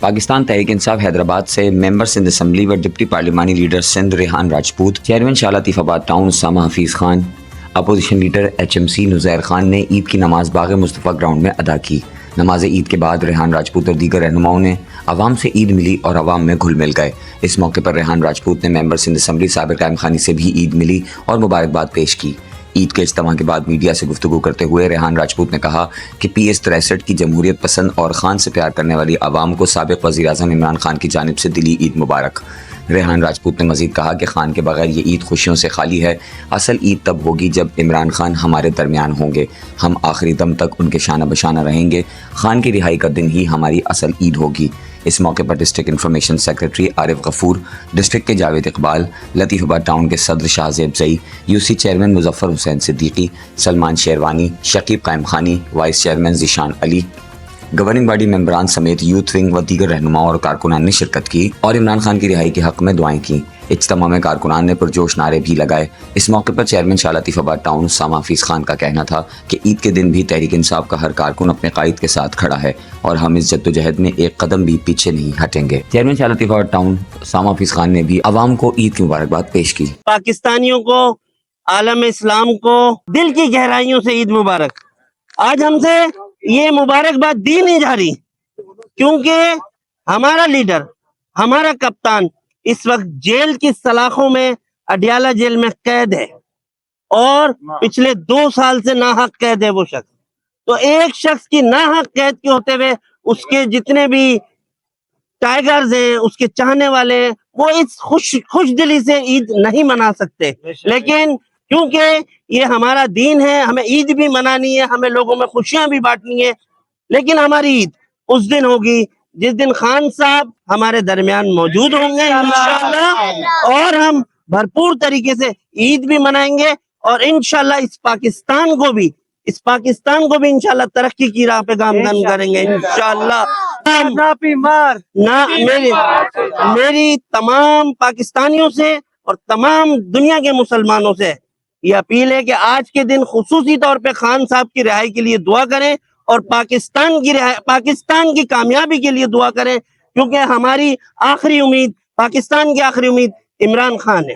पाकिस्तान तहरीक इंसाफ हैदराबाद से member Sindh assembly व deputy पार्लिमानी leader Sindh Rehan Rajput, chairman Shah Latifabad town Usama Hafeez Khan, opposition leader HMC Nuzair Khan ने ईद की नमाज बाग मुस्तफ़ा ग्राउंड में अदा की। नमाज ईद के बाद रेहान राजपूत और दीगर रहनुमाओं ने अवाम से ईद मिली और अवाम में घुल मिल गए। इस मौके पर रेहान राजपूत ने मेंबर सिंध असम्बली साबिर कायम खानी से भी ईद मिली और मुबारकबाद पेश की। ईद के इज्तिमा के बाद मीडिया से गुफ्तगू करते हुए रेहान राजपूत ने कहा कि PS 63 की जमहूरियत पसंद और खान से प्यार करने वाली आवाम को साबिक़ वज़ीर-ए-आज़म इमरान खान की जानिब से दिली ईद मुबारक। रेहान राजपूत ने मज़ीद कहा कि खान के बगैर ये ईद खुशियों से खाली है। असल ईद तब होगी जब इमरान खान हमारे दरमियान होंगे। हम आखिरी दम तक उनके शाना बशाना रहेंगे। खान की रिहाई का दिन ही हमारी असल ईद होगी। इस मौके पर district information secretary Arif Ghafoor, district के जावेद इकबाल, लतीफ़ाबाद टाउन के सदर Shahzeb Zai, UC chairman Muzaffar Hussain Siddiqui, Salman Sherwani, Shakib Qaim Khani, vice chairman Zeeshan Ali, governing body मेंबरान समेत यूथ विंग व दीगर रहनुमाओं और कारकुनान ने शिरकत की और इमरान खान की रिहाई के हक़ में दुआएं की। इज्तिमा में कारकुनान ने पुरजोश नारे भी लगाए। इस मौके पर चेयरमैन शाह लतीफ़ाबाद टाउन उसामा हफीज़ खान का कहना था कि ईद के दिन भी तहरीक इंसाफ का हर कारकुन अपने कायद के साथ खड़ा है और हम इस जद्दोजहद में एक कदम भी पीछे नहीं हटेंगे। चेयरमैन शाह लतीफ़ाबाद टाउन उसामा हफीज़ खान ने भी अवाम को ईद की मुबारकबाद पेश की। पाकिस्तानियों को, आलम इस्लाम को दिल की गहराइयों से ईद मुबारक। आज हमसे ये मुबारकबाद दी नहीं जा रही क्योंकि हमारा लीडर, हमारा कप्तान इस वक्त जेल की सलाखों में, अडियाला जेल में कैद है और पिछले 2 साल से नाहक कैद है वो शख्स। तो एक शख्स की नाहक कैद के होते हुए उसके जितने भी टाइगर्स हैं, उसके चाहने वाले, वो इस खुश दिली से ईद नहीं मना सकते। लेकिन क्योंकि ये हमारा दीन है, हमें ईद भी मनानी है, हमें लोगों में खुशियां भी बांटनी है। लेकिन हमारी ईद उस दिन होगी जिस दिन खान साहब हमारे दरमियान मौजूद होंगे इंशाअल्लाह, और हम भरपूर तरीके से ईद भी मनाएंगे और इंशाअल्लाह इस पाकिस्तान को भी इंशाअल्लाह तरक्की की राह पे गामगन करेंगे इंशाअल्लाह। ना मेरी तमाम पाकिस्तानियों से और तमाम दुनिया के मुसलमानों से ये अपील है कि आज के दिन खुसूसी तौर पे खान साहब की रिहाई के लिए दुआ करें और पाकिस्तान की कामयाबी के लिए दुआ करें, क्योंकि हमारी आखिरी उम्मीद, पाकिस्तान की आखिरी उम्मीद इमरान खान है।